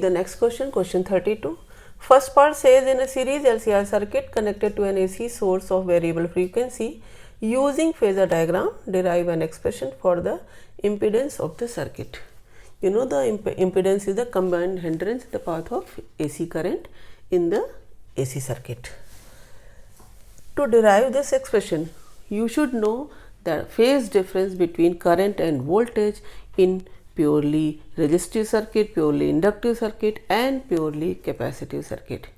The next question, question 32. First part says in a series LCR circuit connected to an AC source of variable frequency, using phasor diagram, derive an expression for the impedance of the circuit. You know the impedance is the combined hindrance in the path of AC current in the AC circuit. To derive this expression, you should know the phase difference between current and voltage in purely resistive circuit, purely inductive circuit and purely capacitive circuit.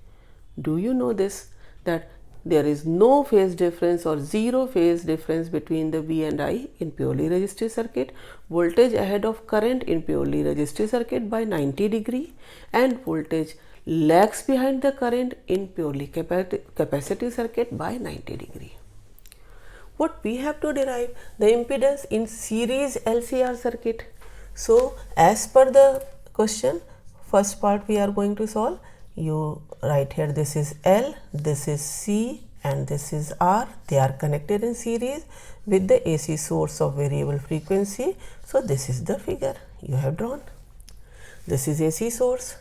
Do you know this, that there is no phase difference or zero phase difference between the V and I in purely resistive circuit, voltage ahead of current in purely resistive circuit by 90 degree and voltage lags behind the current in purely capacitive circuit by 90 degree. What we have to derive? The impedance in series LCR circuit. So, as per the question, first part we are going to solve. You write here, this is L, this is C and this is R. They are connected in series with the AC source of variable frequency. So, this is the figure you have drawn. This is AC source.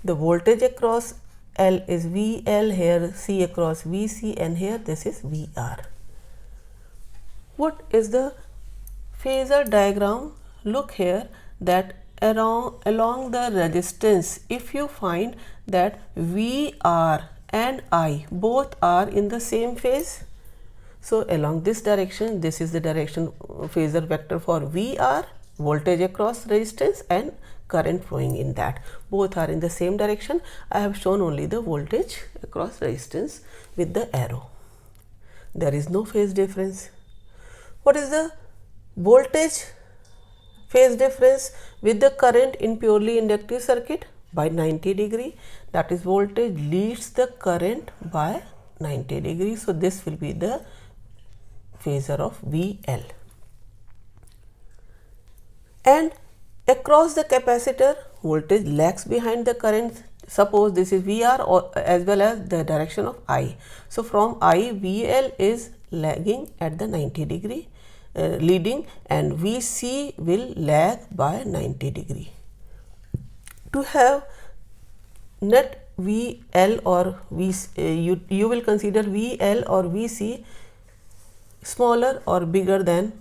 The voltage across L is VL, here C across VC and here this is VR. What is the phasor diagram? Look here that along the resistance, if you find that VR and I both are in the same phase, so along this direction, this is the direction phasor vector for VR, voltage across resistance and current flowing in that, both are in the same direction. I have shown only the voltage across resistance with the arrow. There is no phase difference. What is the voltage phase difference with the current in purely inductive circuit? By 90 degree. That is, voltage leads the current by 90 degree. So, this will be the phasor of VL. And across the capacitor, voltage lags behind the current. Suppose this is VR or as well as the direction of I. So, from I, VL is lagging at the 90 degree leading and VC will lag by 90 degree. To have net VL or VC, you will consider VL or VC smaller or bigger than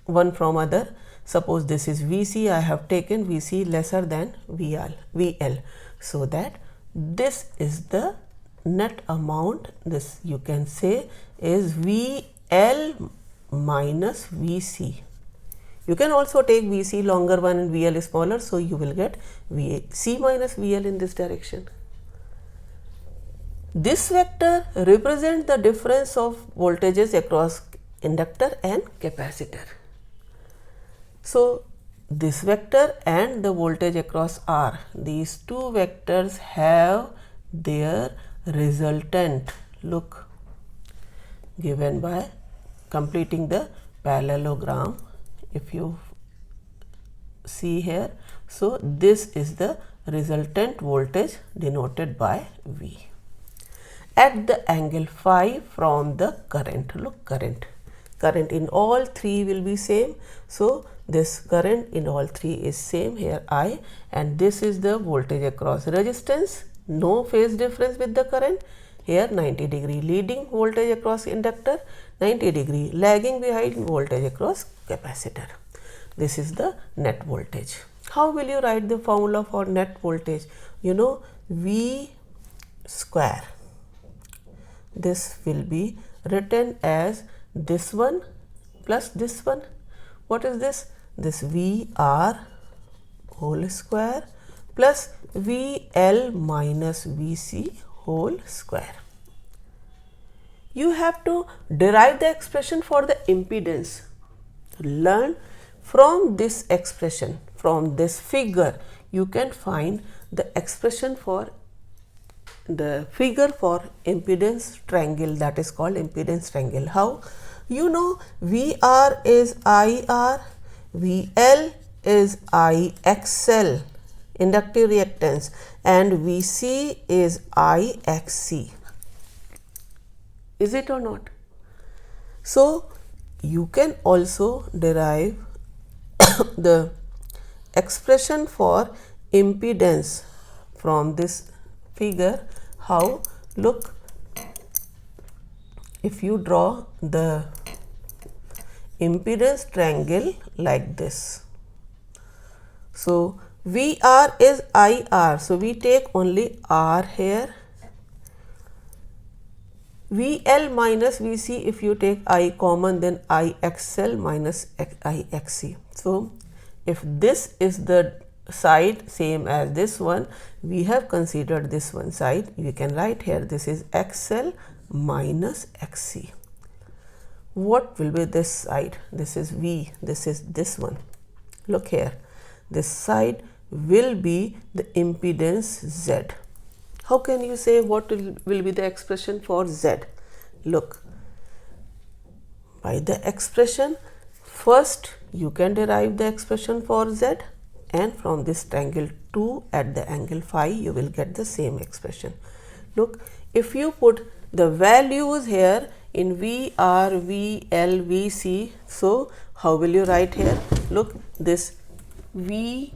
one from other. Suppose this is VC, I have taken VC lesser than VL. So that this is the net amount, this you can say is VL minus VC. You can also take VC longer one and VL is smaller, so you will get VC minus VL in this direction. This vector represents the difference of voltages across inductor and capacitor. So, this vector and the voltage across R, these two vectors have their resultant, look, given by completing the parallelogram. If you see here, so this is the resultant voltage denoted by V at the angle phi from the current. Look, current in all three will be same. So, this current in all three is same, here I, and this is the voltage across resistance, no phase difference with the current, here 90 degree leading voltage across inductor, 90 degree lagging behind voltage across capacitor. This is the net voltage. How will you write the formula for net voltage? You know, V square. This will be written as this one plus this one. What is this? This VR whole square plus VL minus VC whole square. You have to derive the expression for the impedance. Learn from this expression, from this figure, you can find the expression for the figure for impedance triangle, that is called impedance triangle. How? You know, VR is IR, VL is IXL, inductive reactance, and VC is IXC. Is it or not? So, you can also derive the expression for impedance from this figure. How? Look, if you draw the impedance triangle like this, so VR is IR, so we take only R here. VL minus VC, if you take I common, then IXL minus IXC. So if this is the side same as this one, we have considered this one side, you can write here this is XL minus XC. What will be this side? This is V, this is this one. Look here, this side will be the impedance Z. How can you say what will be the expression for Z? Look, by the expression, first you can derive the expression for Z, and from this triangle 2 at the angle phi you will get the same expression. Look, if you put the values here in VR, VL, VC, so how will you write here? Look, this V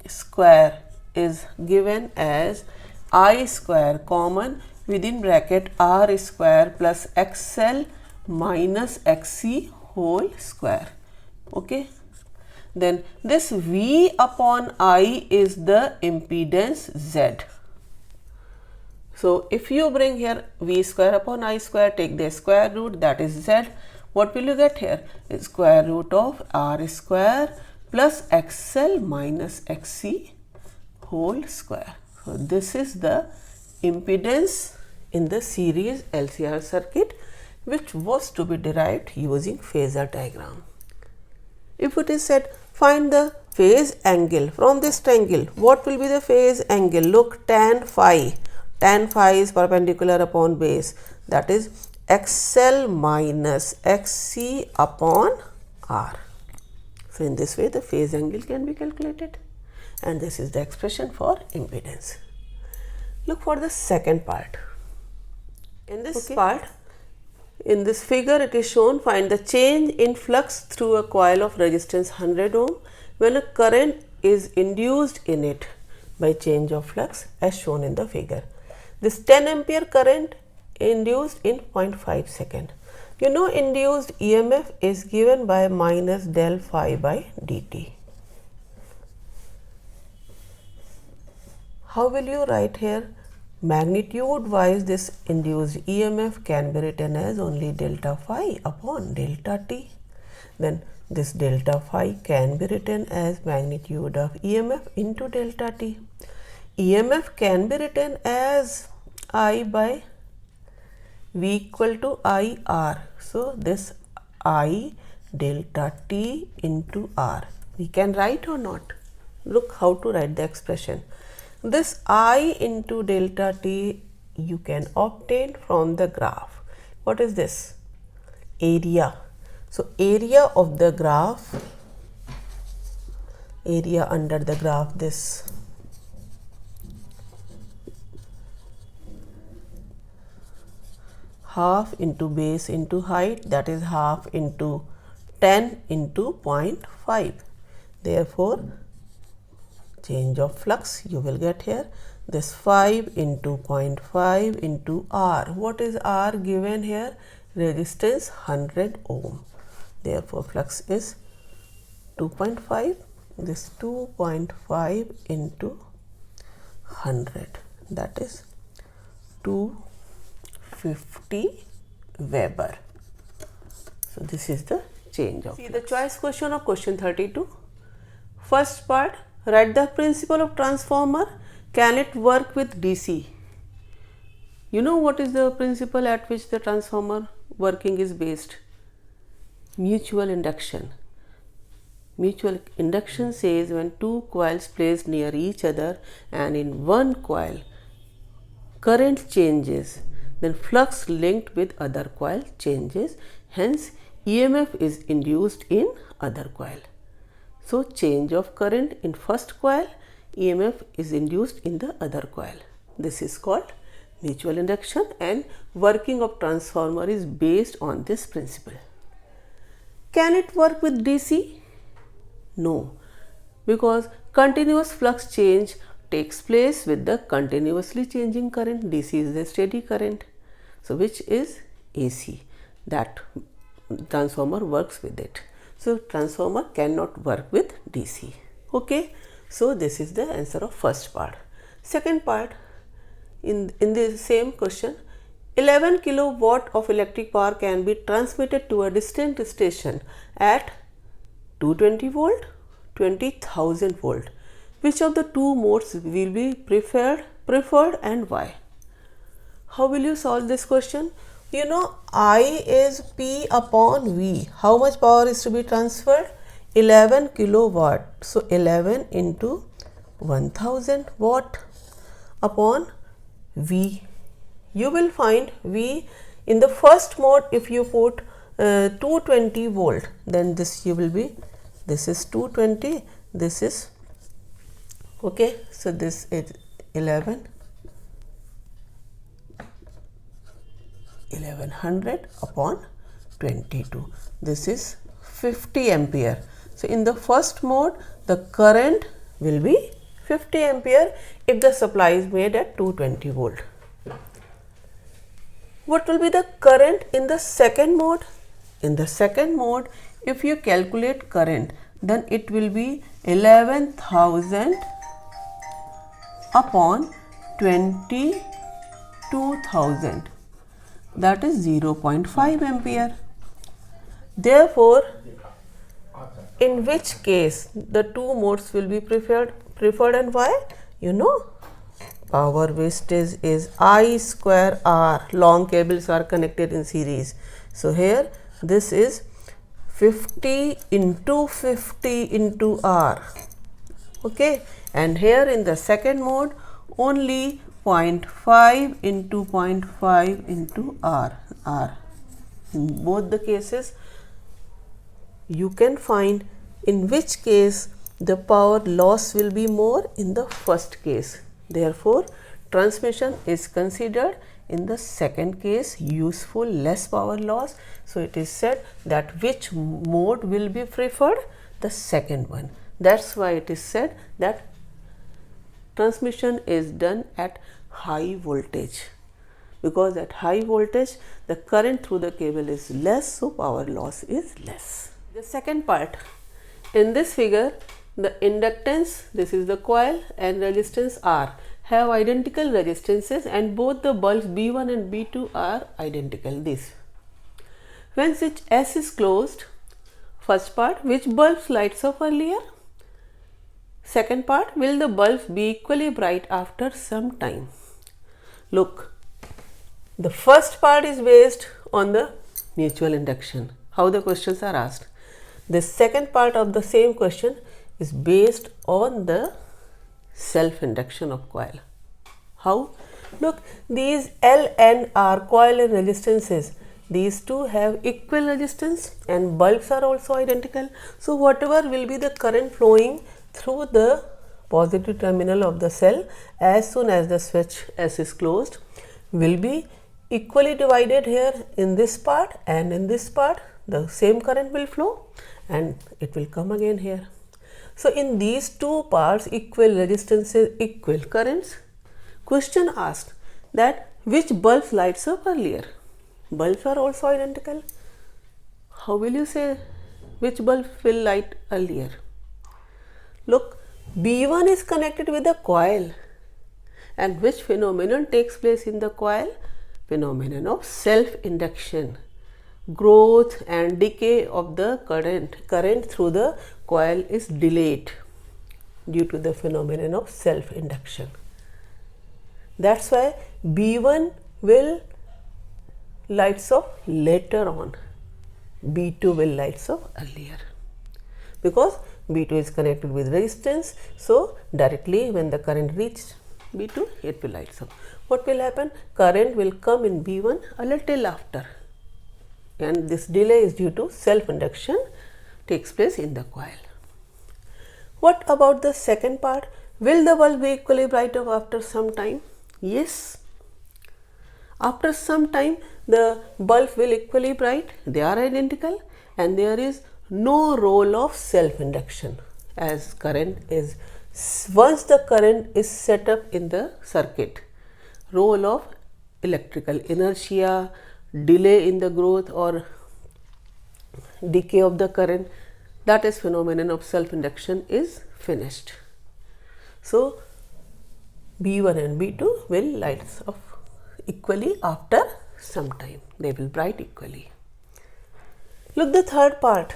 square is given as I square common within bracket R square plus XL minus XC whole square. Okay, then this V upon I is the impedance Z. So if you bring here V square upon I square, take the square root, that is Z. What will you get here? Is square root of R square plus XL minus XC whole square. So this is the impedance in the series LCR circuit, which was to be derived using phasor diagram. If it is said find the phase angle from this triangle, what will be the phase angle? Look, tan phi. Tan phi is perpendicular upon base, that is XL minus XC upon R. So in this way the phase angle can be calculated, and this is the expression for impedance. Look for the second part. In this part, in this figure it is shown, find the change in flux through a coil of resistance 100 ohm when a current is induced in it by change of flux as shown in the figure. This 10 ampere current induced in 0.5 second. You know induced EMF is given by minus del phi by dt. How will you write here? Magnitude wise this induced EMF can be written as only delta phi upon delta t. Then this delta phi can be written as magnitude of EMF into delta t. EMF can be written as I by V equal to IR. So this I delta t into R. We can write or not? Look how to write the expression. This I into delta t you can obtain from the graph. What is this? Area. So area of the graph, area under the graph, this half into base into height, that is half into 10 into 0.5. Therefore change of flux you will get here this 5 into 0.5 into R. What is R given here? Resistance 100 ohm. Therefore flux is 2.5. This 2.5 into 100, that is 250 Weber. So this is the change of flux. See the choice question of question 32. First part, write the principle of transformer. Can it work with DC? You know what is the principle at which the transformer working is based? Mutual induction. Mutual induction says when two coils placed near each other and in one coil current changes, then flux linked with other coil changes, hence EMF is induced in other coil. So change of current in first coil, EMF is induced in the other coil. This is called mutual induction, and working of transformer is based on this principle. Can it work with DC? No, because Continuous flux change takes place with the continuously changing current. DC is the steady current. So which is AC. That transformer works with it. So transformer cannot work with DC. Okay. So this is the answer of first part. Second part, in the same question, 11 kilowatt of electric power can be transmitted to a distant station at 220 volt, 20,000 volt. Which of the two modes will be preferred and why? How will you solve this question? You know, I is P upon V. How much power is to be transferred? 11 kilowatt. So 11 into 1000 watt upon V. You will find V in the first mode. If you put 220 volt, then this you will be, this is 220, this is okay. So this is 1100 upon 22. This is 50 ampere. So in the first mode, the current will be 50 ampere if the supply is made at 220 volt. What will be the current in the second mode? In the second mode, if you calculate current, then it will be 11,000 upon 22,000. That is 0.5 ampere. Therefore, in which case the two modes will be preferred and why? You know, power wastage is I square R. Long cables are connected in series. So here this is 50 into 50 into R. Okay, and here in the second mode only 0.5 into 0.5 into R. In both the cases, you can find in which case the power loss will be more in the first case. Therefore, transmission is considered in the second case useful, less power loss. So it is said that which mode will be preferred? The second one. That's why it is said that transmission is done at high voltage, because at high voltage the current through the cable is less, so power loss is less. The second part, in this figure, the inductance, this is the coil, and resistance R have identical resistances, and both the bulbs B1 and B2 are identical. This, when switch S is closed, first part, which bulbs lights up earlier? Second part, will the bulbs be equally bright after some time? Look, the first part is based on the mutual induction, how the questions are asked. The second part of the same question is based on the self induction of coil. How? Look, these L and R, coil and resistances, these two have equal resistance and bulbs are also identical. So whatever will be the current flowing through the positive terminal of the cell as soon as the switch S is closed will be equally divided here in this part, and in this part the same current will flow and it will come again here. So in these two parts, equal resistances, equal currents. Question asked that which bulbs lights up earlier? Bulbs are also identical. How will you say which bulb will light earlier? Look, B1 is connected with the coil, and which phenomenon takes place in the coil? Phenomenon of self-induction. Growth and decay of the current through the coil is delayed due to the phenomenon of self-induction. That's why B1 will lights up later on, B2 will lights up earlier, because B2 is connected with resistance. So directly when the current reaches B2, it will lights up. What will happen? Current will come in B1 a little after, and this delay is due to self-induction takes place in the coil. What about the second part? Will the bulb be equally bright after some time? Yes. After some time the bulb will equally bright, they are identical, and there is no role of self-induction as current is once the current is set up in the circuit. Role of electrical inertia, delay in the growth or decay of the current, that is phenomenon of self-induction is finished. So B1 and B2 will light up equally after some time. They will bright equally. Look the third part.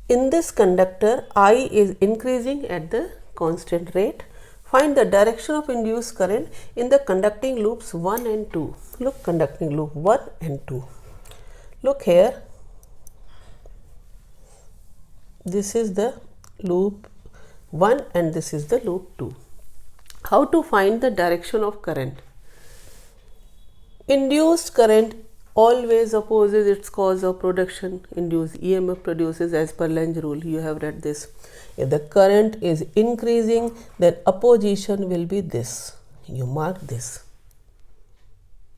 In this conductor, I is increasing at the constant rate. Find the direction of induced current in the conducting loops 1 and 2. Look, conducting loop 1 and 2. Look here. This is the loop 1 and this is the loop 2. How to find the direction of current? Induced current always opposes its cause of production. Induced EMF produces as per Lenz rule. You have read this. If the current is increasing, then opposition will be this. You mark this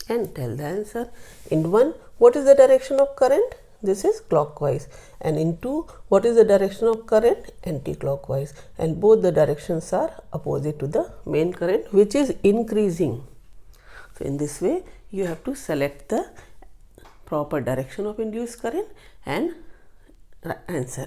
and tell the answer. In 1, what is the direction of current? This is clockwise. And in 2, what is the direction of current? Anti-clockwise. And both the directions are opposite to the main current, which is increasing. So in this way, you have to select the proper direction of induced current and answer.